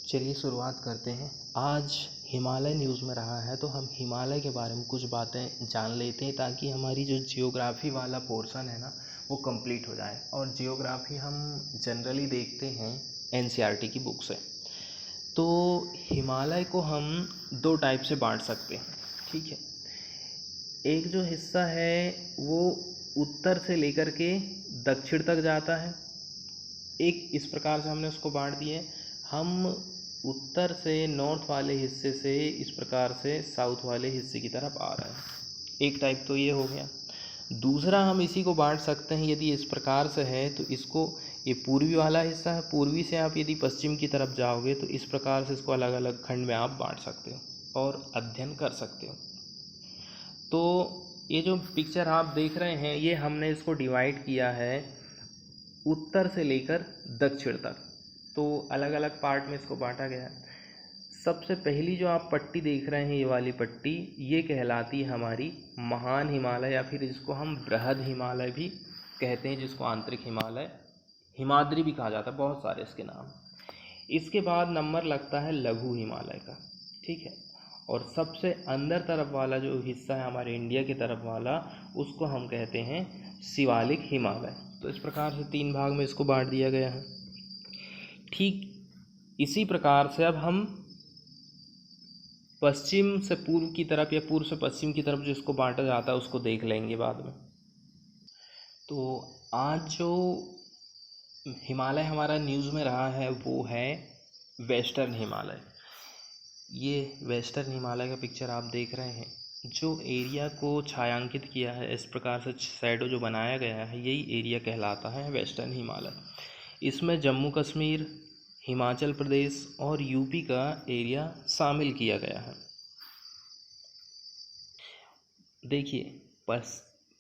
चलिए शुरुआत करते हैं। आज हिमालय न्यूज़ में रहा है तो हम हिमालय के बारे में कुछ बातें जान लेते हैं ताकि हमारी जो जियोग्राफी वाला पोर्शन है ना वो कंप्लीट हो जाए। और जियोग्राफी हम जनरली देखते हैं एनसीईआरटी की बुक से। तो हिमालय को हम दो टाइप से बांट सकते हैं, ठीक है। एक जो हिस्सा है वो उत्तर से लेकर के दक्षिण तक जाता है, एक इस प्रकार से हमने उसको बांट दिया है। हम उत्तर से नॉर्थ वाले हिस्से से इस प्रकार से साउथ वाले हिस्से की तरफ आ रहे हैं, एक टाइप तो ये हो गया। दूसरा हम इसी को बांट सकते हैं, यदि इस प्रकार से है तो इसको, ये पूर्वी वाला हिस्सा है, पूर्वी से आप यदि पश्चिम की तरफ जाओगे तो इस प्रकार से इसको अलग अलग खंड में आप बांट सकते हो और अध्ययन कर सकते हो। तो ये जो पिक्चर आप देख रहे हैं ये हमने इसको डिवाइड किया है उत्तर से लेकर दक्षिण तक, तो अलग अलग पार्ट में इसको बांटा गया है। सबसे पहली जो आप पट्टी देख रहे हैं, ये वाली पट्टी, ये कहलाती है हमारी महान हिमालय, या फिर इसको हम बृहद हिमालय भी कहते हैं, जिसको आंतरिक हिमालय, हिमाद्री भी कहा जाता है, बहुत सारे इसके नाम। इसके बाद नंबर लगता है लघु हिमालय का, ठीक है। और सबसे अंदर तरफ वाला जो हिस्सा है हमारे इंडिया की तरफ वाला, उसको हम कहते हैं शिवालिक हिमालय। तो इस प्रकार से तीन भाग में इसको बांट दिया गया है। ठीक इसी प्रकार से अब हम पश्चिम से पूर्व की तरफ या पूर्व से पश्चिम की तरफ जो इसको बांटा जाता है उसको देख लेंगे बाद में। तो आज जो हिमालय हमारा न्यूज़ में रहा है वो है वेस्टर्न हिमालय। ये वेस्टर्न हिमालय का पिक्चर आप देख रहे हैं, जो एरिया को छायांकित किया है, इस प्रकार से शैडो जो बनाया गया है, यही एरिया कहलाता है वेस्टर्न हिमालय। इसमें जम्मू कश्मीर, हिमाचल प्रदेश और यूपी का एरिया शामिल किया गया है। देखिए,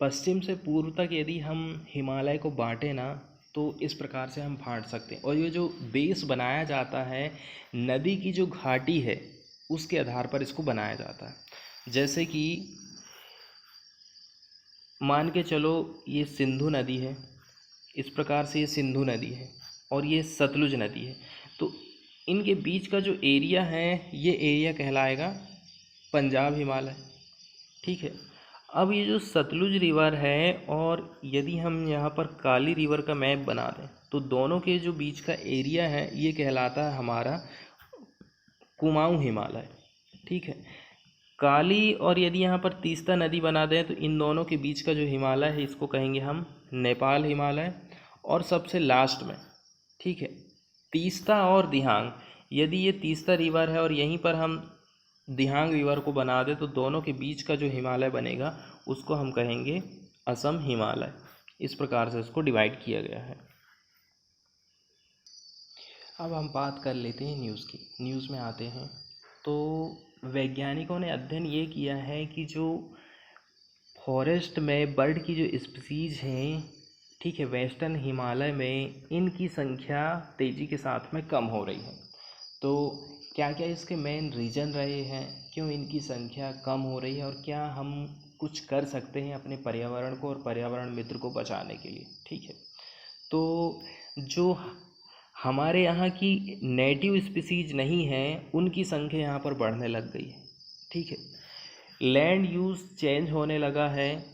पश्चिम से पूर्व तक यदि हम हिमालय को बांटें ना तो इस प्रकार से हम बांट सकते हैं। और ये जो बेस बनाया जाता है नदी की जो घाटी है उसके आधार पर इसको बनाया जाता है। जैसे कि मान के चलो ये सिंधु नदी है, इस प्रकार से ये सिंधु नदी है और ये सतलुज नदी है, तो इनके बीच का जो एरिया है ये एरिया कहलाएगा पंजाब हिमालय, ठीक है। अब ये जो सतलुज रिवर है, और यदि हम यहाँ पर काली रिवर का मैप बना दें तो दोनों के जो बीच का एरिया है ये कहलाता है हमारा कुमाऊं हिमालय, ठीक है। काली और यदि यहाँ पर तीस्ता नदी बना दें तो इन दोनों के बीच का जो हिमालय है इसको कहेंगे हम नेपाल हिमालय। और सबसे लास्ट में, ठीक है, तीस्ता और दिहांग, यदि ये तीस्ता रिवर है और यहीं पर हम दिहांग रिवर को बना दें तो दोनों के बीच का जो हिमालय बनेगा उसको हम कहेंगे असम हिमालय। इस प्रकार से इसको डिवाइड किया गया है। अब हम बात कर लेते हैं न्यूज़ की। न्यूज़ में आते हैं तो वैज्ञानिकों ने अध्ययन ये किया है कि जो फॉरेस्ट में बर्ड की जो स्पीसीज हैं, ठीक है, वेस्टर्न हिमालय में इनकी संख्या तेज़ी के साथ में कम हो रही है। तो क्या क्या इसके मेन रीज़न रहे हैं, क्यों इनकी संख्या कम हो रही है और क्या हम कुछ कर सकते हैं अपने पर्यावरण को और पर्यावरण मित्र को बचाने के लिए, ठीक है। तो जो हमारे यहाँ की नेटिव स्पीसीज नहीं है उनकी संख्या यहाँ पर बढ़ने लग गई है, ठीक है। लैंड यूज़ चेंज होने लगा है,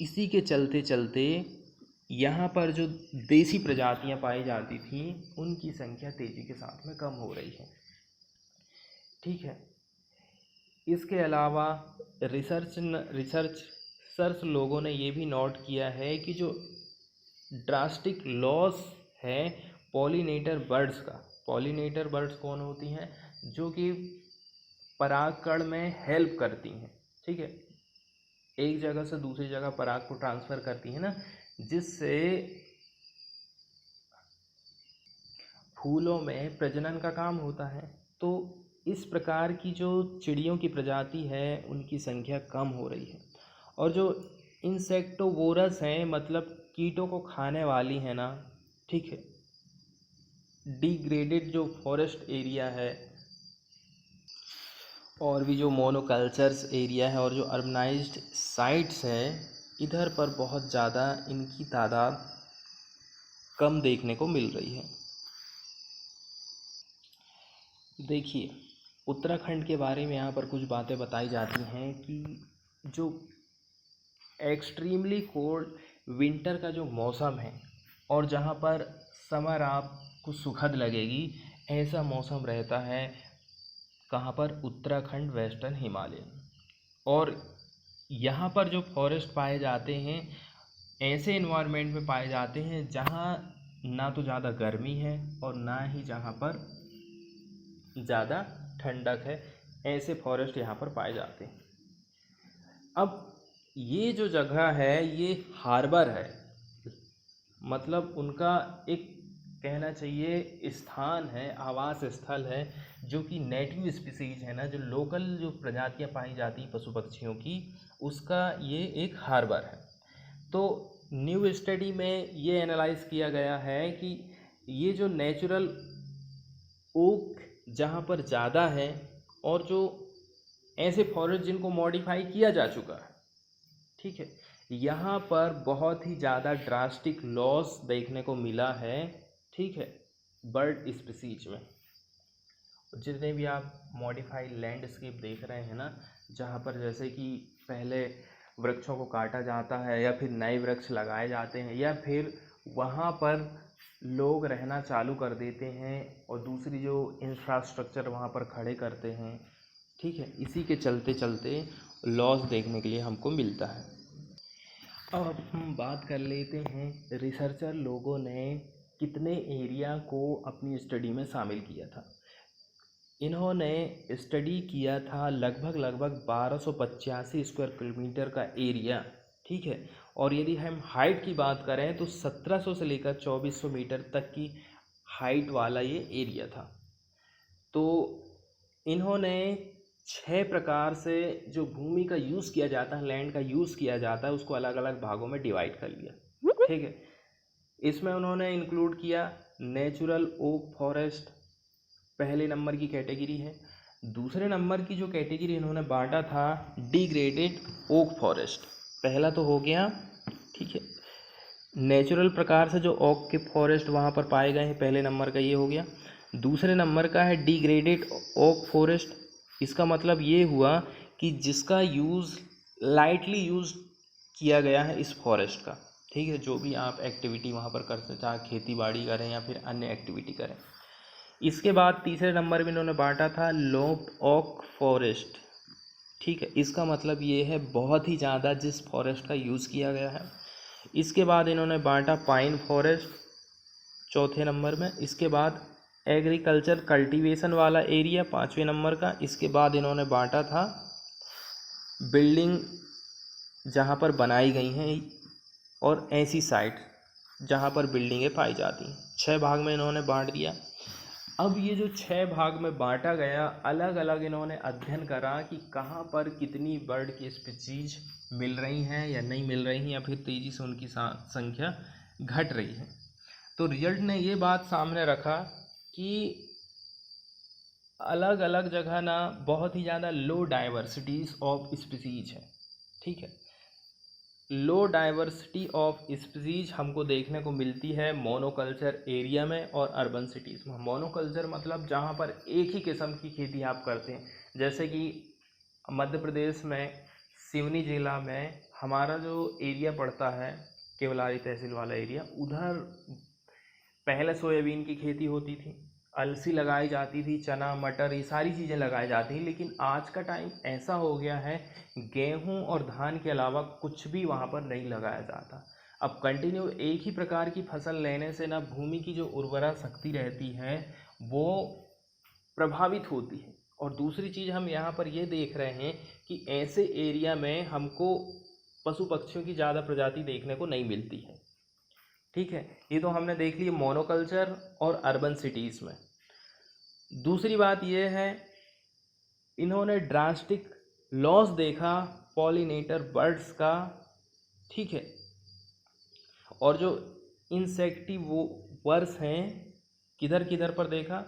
इसी के चलते चलते यहाँ पर जो देसी प्रजातियाँ पाई जाती थीं उनकी संख्या तेज़ी के साथ में कम हो रही है, ठीक है। इसके अलावा रिसर्चर्स लोगों ने ये भी नोट किया है कि जो ड्रास्टिक लॉस है पॉलिनेटर बर्ड्स का। पॉलिनेटर बर्ड्स कौन होती हैं? जो कि परागकण में हेल्प करती हैं, ठीक है, एक जगह से दूसरी जगह पराग को ट्रांसफ़र करती हैं ना, जिससे फूलों में प्रजनन का काम होता है। तो इस प्रकार की जो चिड़ियों की प्रजाति है उनकी संख्या कम हो रही है। और जो इंसेक्टोवोरस हैं, मतलब कीटों को खाने वाली है ना, ठीक है, डिग्रेडेड जो फॉरेस्ट एरिया है और भी जो मोनोकल्चर्स एरिया है और जो अर्बनाइज्ड साइट्स है, इधर पर बहुत ज़्यादा इनकी तादाद कम देखने को मिल रही है। देखिए, उत्तराखंड के बारे में यहाँ पर कुछ बातें बताई जाती हैं कि जो एक्सट्रीमली कोल्ड विंटर का जो मौसम है और जहाँ पर समर आपको सुखद लगेगी, ऐसा मौसम रहता है कहाँ पर, उत्तराखंड वेस्टर्न हिमालय। और यहाँ पर जो फॉरेस्ट पाए जाते हैं ऐसे इन्वायरमेंट में पाए जाते हैं जहाँ ना तो ज़्यादा गर्मी है और ना ही जहाँ पर ज़्यादा ठंडक है, ऐसे फॉरेस्ट यहाँ पर पाए जाते हैं। अब ये जो जगह है ये हार्बर है, मतलब उनका एक कहना चाहिए स्थान है, आवास स्थल है, जो कि नेटिव स्पीसीज है ना, जो लोकल जो प्रजातियां पाई जाती हैं पशु पक्षियों की, उसका ये एक हार्बर है। तो न्यू स्टडी में ये एनालाइज किया गया है कि ये जो नेचुरल ओक जहाँ पर ज़्यादा है और जो ऐसे फॉरेस्ट जिनको मॉडिफाई किया जा चुका है, ठीक है, यहाँ पर बहुत ही ज़्यादा ड्रास्टिक लॉस देखने को मिला है, ठीक है, बर्ड स्पीसीज में। जितने भी आप मॉडिफाइड लैंडस्केप देख रहे हैं ना, जहाँ पर जैसे कि पहले वृक्षों को काटा जाता है या फिर नए वृक्ष लगाए जाते हैं या फिर वहाँ पर लोग रहना चालू कर देते हैं और दूसरी जो इंफ्रास्ट्रक्चर वहाँ पर खड़े करते हैं, ठीक है, इसी के चलते चलते लॉस देखने के लिए हमको मिलता है। अब हम बात कर लेते हैं रिसर्चर लोगों ने कितने एरिया को अपनी स्टडी में शामिल किया था। इन्होंने स्टडी किया था लगभग 1285 स्क्वायर किलोमीटर का एरिया, ठीक है, और यदि हम हाइट की बात करें तो 1700 से लेकर 2400 मीटर तक की हाइट वाला ये एरिया था। तो इन्होंने 6 प्रकार से जो भूमि का यूज़ किया जाता है, लैंड का यूज़ किया जाता है, उसको अलग अलग भागों में डिवाइड कर लिया, ठीक है। इसमें उन्होंने इंक्लूड किया नेचुरल ओक फॉरेस्ट, पहले नंबर की कैटेगरी है। दूसरे नंबर की जो कैटेगरी इन्होंने बांटा था डिग्रेडेड ओक फॉरेस्ट, पहला तो हो गया, ठीक है, नेचुरल प्रकार से जो ओक के फॉरेस्ट वहाँ पर पाए गए हैं, पहले नंबर का ये हो गया। दूसरे नंबर का है डिग्रेडेड ओक फॉरेस्ट, इसका मतलब ये हुआ कि जिसका यूज़ लाइटली यूज़ किया गया है इस फॉरेस्ट का, ठीक है, जो भी आप एक्टिविटी वहाँ पर करते, चाहे खेती बाड़ी करें या फिर अन्य एक्टिविटी करें। इसके बाद तीसरे नंबर में इन्होंने बांटा था लोप्ड ओक फॉरेस्ट, ठीक है, इसका मतलब ये है बहुत ही ज़्यादा जिस फॉरेस्ट का यूज़ किया गया है। इसके बाद इन्होंने बांटा पाइन फॉरेस्ट चौथे नंबर में। इसके बाद एग्रीकल्चर कल्टीवेशन वाला एरिया पाँचवें नंबर का। इसके बाद इन्होंने बांटा था बिल्डिंग जहाँ पर बनाई गई हैं और ऐसी साइट जहाँ पर बिल्डिंगें पाई जाती हैं। 6 भाग में इन्होंने बांट दिया। अब ये जो 6 भाग में बांटा गया, अलग अलग इन्होंने अध्ययन करा कि कहाँ पर कितनी बर्ड की स्पीसीज मिल रही हैं या नहीं मिल रही हैं, या फिर तेज़ी से उनकी संख्या घट रही है। तो रिजल्ट ने ये बात सामने रखा कि अलग अलग जगह ना बहुत ही ज़्यादा लो डाइवर्सिटीज़ ऑफ स्पीसीज है, ठीक है। लो डाइवर्सिटी ऑफ स्पीसीज हमको देखने को मिलती है मोनोकल्चर एरिया में और अर्बन सिटीज़ में। मोनोकल्चर मतलब जहाँ पर एक ही किस्म की खेती आप करते हैं, जैसे कि मध्य प्रदेश में सिवनी ज़िला में हमारा जो एरिया पड़ता है, केवलारी तहसील वाला एरिया, उधर पहले सोयाबीन की खेती होती थी, अलसी लगाई जाती थी, चना मटर ये सारी चीज़ें लगाई जाती थी। लेकिन आज का टाइम ऐसा हो गया है गेहूं और धान के अलावा कुछ भी वहाँ पर नहीं लगाया जाता। अब कंटिन्यू एक ही प्रकार की फसल लेने से ना भूमि की जो उर्वरा शक्ति रहती है वो प्रभावित होती है। और दूसरी चीज़ हम यहाँ पर ये देख रहे हैं कि ऐसे एरिया में हमको पशु पक्षियों की ज़्यादा प्रजाति देखने को नहीं मिलती है, ठीक है। ये तो हमने देख ली मोनोकल्चर और अर्बन सिटीज़ में। दूसरी बात ये है इन्होंने ड्रास्टिक लॉस देखा पॉलिनेटर बर्ड्स का, ठीक है, और जो इंसेक्टिवर्स हैं किधर किधर पर देखा,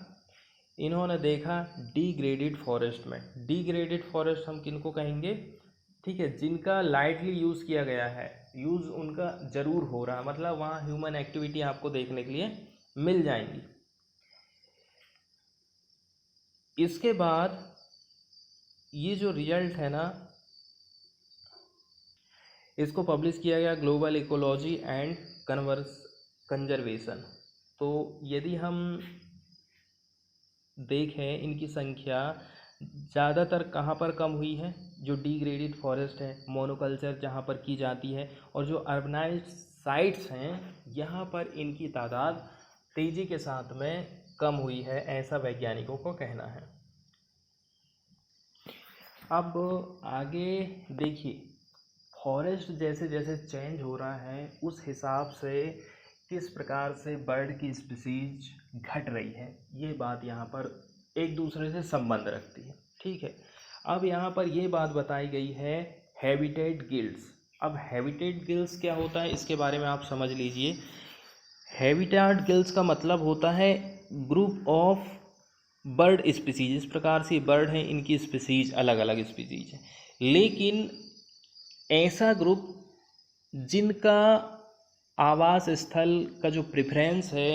इन्होंने देखा डिग्रेडेड फॉरेस्ट में। डिग्रेडेड फॉरेस्ट हम किनको कहेंगे, ठीक है, जिनका लाइटली यूज़ किया गया है, यूज़ उनका ज़रूर हो रहा है, मतलब वहाँ ह्यूमन एक्टिविटी आपको देखने के लिए मिल जाएंगी। इसके बाद ये जो रिजल्ट है ना, इसको पब्लिश किया गया ग्लोबल इकोलॉजी एंड कंजर्वेशन। तो यदि हम देखें इनकी संख्या ज़्यादातर कहाँ पर कम हुई है, जो डिग्रेडेड फॉरेस्ट है, मोनोकल्चर जहाँ पर की जाती है, और जो अर्बनाइज्ड साइट्स हैं यहाँ पर इनकी तादाद तेज़ी के साथ में कम हुई है, ऐसा वैज्ञानिकों को कहना है। अब आगे देखिए, फॉरेस्ट जैसे जैसे चेंज हो रहा है उस हिसाब से किस प्रकार से बर्ड की स्पीसीज घट रही है, ये बात यहाँ पर एक दूसरे से संबंध रखती है। ठीक है, अब यहाँ पर ये बात बताई गई है हैबिटेट गिल्ड्स। अब हैबिटेट गिल्ड्स क्या होता है इसके बारे में आप समझ लीजिए। हैबिटेट गिल्ड्स का मतलब होता है ग्रुप ऑफ बर्ड स्पीसीज। इस प्रकार से बर्ड हैं, इनकी स्पीसीज अलग अलग स्पीसीज हैं, लेकिन ऐसा ग्रुप जिनका आवास स्थल का जो प्रेफरेंस है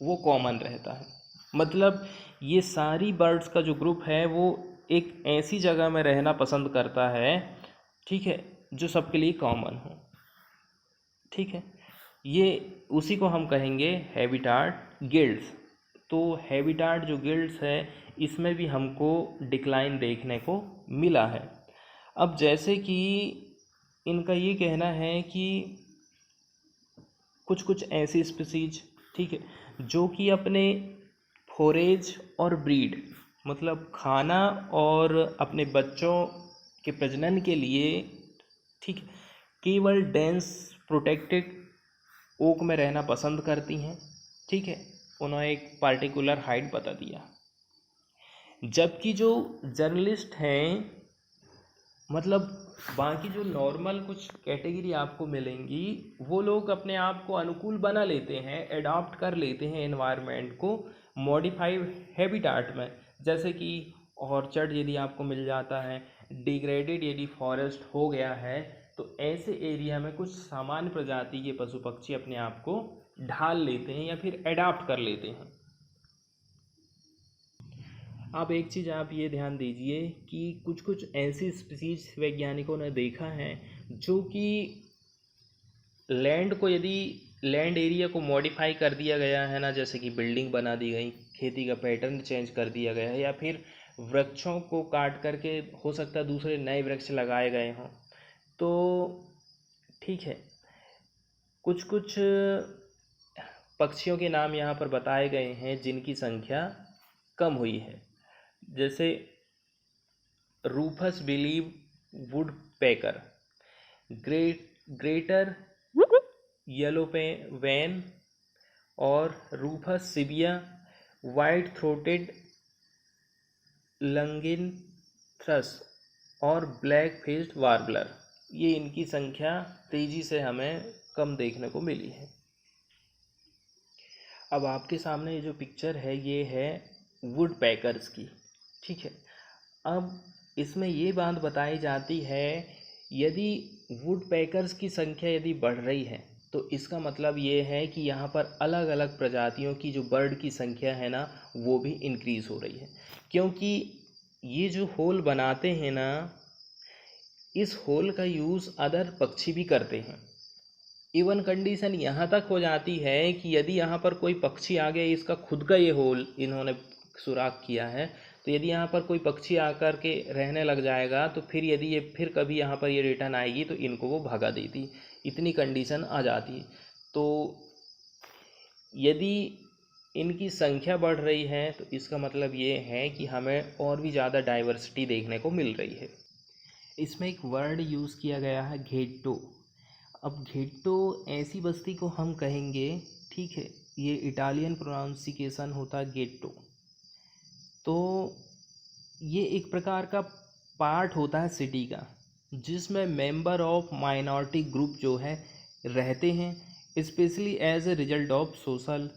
वो कॉमन रहता है। मतलब ये सारी बर्ड्स का जो ग्रुप है वो एक ऐसी जगह में रहना पसंद करता है, ठीक है, जो सबके लिए कॉमन हो। ठीक है, ये उसी को हम कहेंगे हैबिटेट गिल्ड्स। तो हैबिटेट जो गिल्ड्स है इसमें भी हमको डिक्लाइन देखने को मिला है। अब जैसे कि इनका ये कहना है कि कुछ कुछ ऐसी स्पीसीज, ठीक है, जो कि अपने फोरेज और ब्रीड, मतलब खाना और अपने बच्चों के प्रजनन के लिए, ठीक है, केवल डेंस प्रोटेक्टेड ओक में रहना पसंद करती हैं। ठीक है, उन्होंने एक पार्टिकुलर हाइट बता दिया। जबकि जो जर्नलिस्ट हैं, मतलब बाकी जो नॉर्मल कुछ कैटेगरी आपको मिलेंगी, वो लोग अपने आप को अनुकूल बना लेते हैं, एडॉप्ट कर लेते हैं एनवायरनमेंट को मॉडिफाइड हैबिटेट में। जैसे कि ऑर्चर्ड यदि आपको मिल जाता है, डिग्रेडेड यदि फॉरेस्ट हो गया है, तो ऐसे एरिया में कुछ सामान्य प्रजाति के पशु पक्षी अपने आप को ढाल लेते हैं या फिर एडॉप्ट कर लेते हैं। अब एक चीज़ आप ये ध्यान दीजिए कि कुछ कुछ ऐसी स्पीसीज वैज्ञानिकों ने देखा है जो कि लैंड को, यदि लैंड एरिया को मॉडिफाई कर दिया गया है ना, जैसे कि बिल्डिंग बना दी गई, खेती का पैटर्न चेंज कर दिया गया है, या फिर वृक्षों को काट करके हो सकता है दूसरे नए वृक्ष लगाए गए हों, तो ठीक है, कुछ कुछ पक्षियों के नाम यहाँ पर बताए गए हैं जिनकी संख्या कम हुई है। जैसे rufous bellied woodpecker, greater yellownape और rufous sibia, white throated laughingthrush और ब्लैक फेस्ड वार्बलर, ये इनकी संख्या तेज़ी से हमें कम देखने को मिली है। अब आपके सामने ये जो पिक्चर है ये है वुड पैकर्स की। ठीक है, अब इसमें ये बात बताई जाती है, यदि वुड पैकर्स की संख्या यदि बढ़ रही है तो इसका मतलब ये है कि यहाँ पर अलग अलग प्रजातियों की जो बर्ड की संख्या है ना वो भी इंक्रीज़ हो रही है। क्योंकि ये जो होल बनाते हैं ना, इस होल का यूज़ अदर पक्षी भी करते हैं। इवन कंडीशन यहाँ तक हो जाती है कि यदि यहाँ पर कोई पक्षी आ गया, इसका खुद का ये होल इन्होंने सुराख किया है, तो यदि यहाँ पर कोई पक्षी आकर के रहने लग जाएगा तो फिर यदि ये फिर कभी यहाँ पर ये रिटर्न आएगी तो इनको वो भगा देती, इतनी कंडीशन आ जाती। तो यदि इनकी संख्या बढ़ रही है तो इसका मतलब ये है कि हमें और भी ज़्यादा डाइवर्सिटी देखने को मिल रही है। इसमें एक वर्ड यूज़ किया गया है घेट्टो। अब घेट्टो ऐसी बस्ती को हम कहेंगे, ठीक है, ये इटालियन प्रोनाउंसिएशन होता है गेट्टो। तो ये एक प्रकार का पार्ट होता है सिटी का, जिसमें मेंबर ऑफ माइनॉरिटी ग्रुप जो है रहते हैं, specially as a result of social,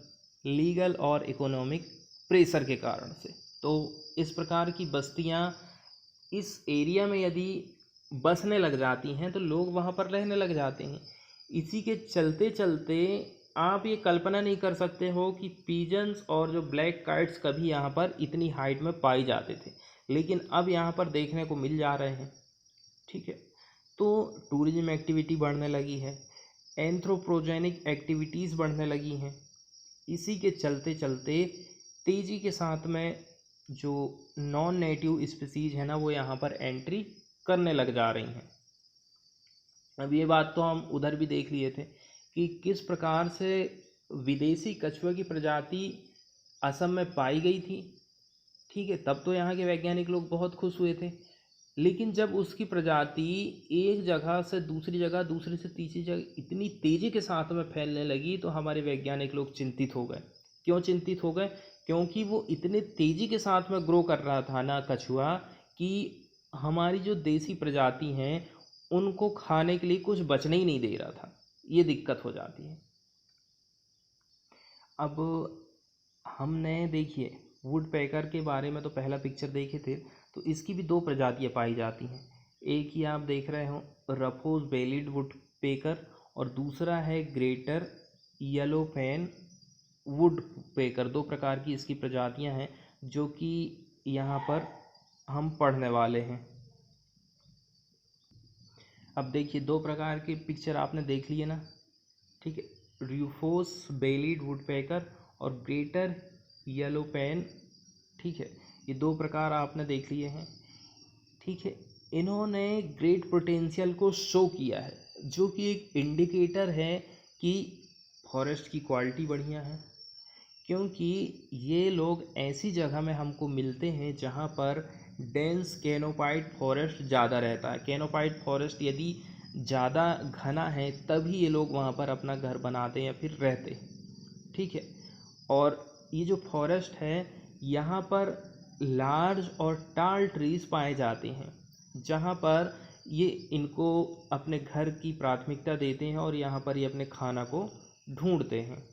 legal और इकोनॉमिक प्रेशर के कारण से। तो इस प्रकार की बस्तियां इस एरिया में यदि बसने लग जाती हैं तो लोग वहाँ पर रहने लग जाते हैं। इसी के चलते चलते आप ये कल्पना नहीं कर सकते हो कि पिजन्स और जो ब्लैक काइट्स कभी यहाँ पर इतनी हाइट में पाए जाते थे, लेकिन अब यहाँ पर देखने को मिल जा रहे हैं। ठीक है, तो टूरिज्म एक्टिविटी बढ़ने लगी है, एंथ्रोपोजेनिक एक्टिविटीज़ बढ़ने लगी हैं। इसी के चलते चलते तेज़ी के साथ में जो नॉन नेटिव स्पीसीज है ना, वो यहाँ पर एंट्री करने लग जा रही हैं। अब ये बात तो हम उधर भी देख लिए थे कि किस प्रकार से विदेशी कछुआ की प्रजाति असम में पाई गई थी। ठीक है, तब तो यहाँ के वैज्ञानिक लोग बहुत खुश हुए थे, लेकिन जब उसकी प्रजाति एक जगह से दूसरी जगह, दूसरी से तीसरी जगह इतनी तेज़ी के साथ में फैलने लगी तो हमारे वैज्ञानिक लोग चिंतित हो गए। क्यों चिंतित हो गए? क्योंकि वो इतने तेज़ी के साथ में ग्रो कर रहा था ना कछुआ, कि हमारी जो देसी प्रजाति हैं उनको खाने के लिए कुछ बचने ही नहीं दे रहा था। ये दिक्कत हो जाती है। अब हमने देखिए वुड पैकर के बारे में तो पहला पिक्चर देखे थे, तो इसकी भी दो प्रजातियां पाई जाती हैं। एक ही आप देख रहे हो रफोज बेलिड वुड पेकर, और दूसरा है ग्रेटर येलो पेन वुड पेकर। दो प्रकार की इसकी प्रजातियां हैं जो कि यहाँ पर हम पढ़ने वाले हैं। अब देखिए दो प्रकार के पिक्चर आपने देख लिए ना। ठीक है, रूफोस बेलिड वुड पेकर और ग्रेटर येलो पेन। ठीक है, ये दो प्रकार आपने देख लिए हैं। ठीक है, इन्होंने ग्रेट पोटेंशियल को शो किया है, जो कि एक इंडिकेटर है कि फॉरेस्ट की क्वालिटी बढ़िया है, क्योंकि ये लोग ऐसी जगह में हमको मिलते हैं जहाँ पर डेंस कैनोपाइड फॉरेस्ट ज़्यादा रहता है। कैनोपाइड फॉरेस्ट यदि ज़्यादा घना है तभी ये लोग वहाँ पर अपना घर बनाते या फिर रहते। ठीक है, और ये जो फॉरेस्ट है यहाँ पर लार्ज और टाल ट्रीज पाए जाते हैं, जहाँ पर ये इनको अपने घर की प्राथमिकता देते हैं और यहाँ पर ये अपने खाना को ढूंढते हैं।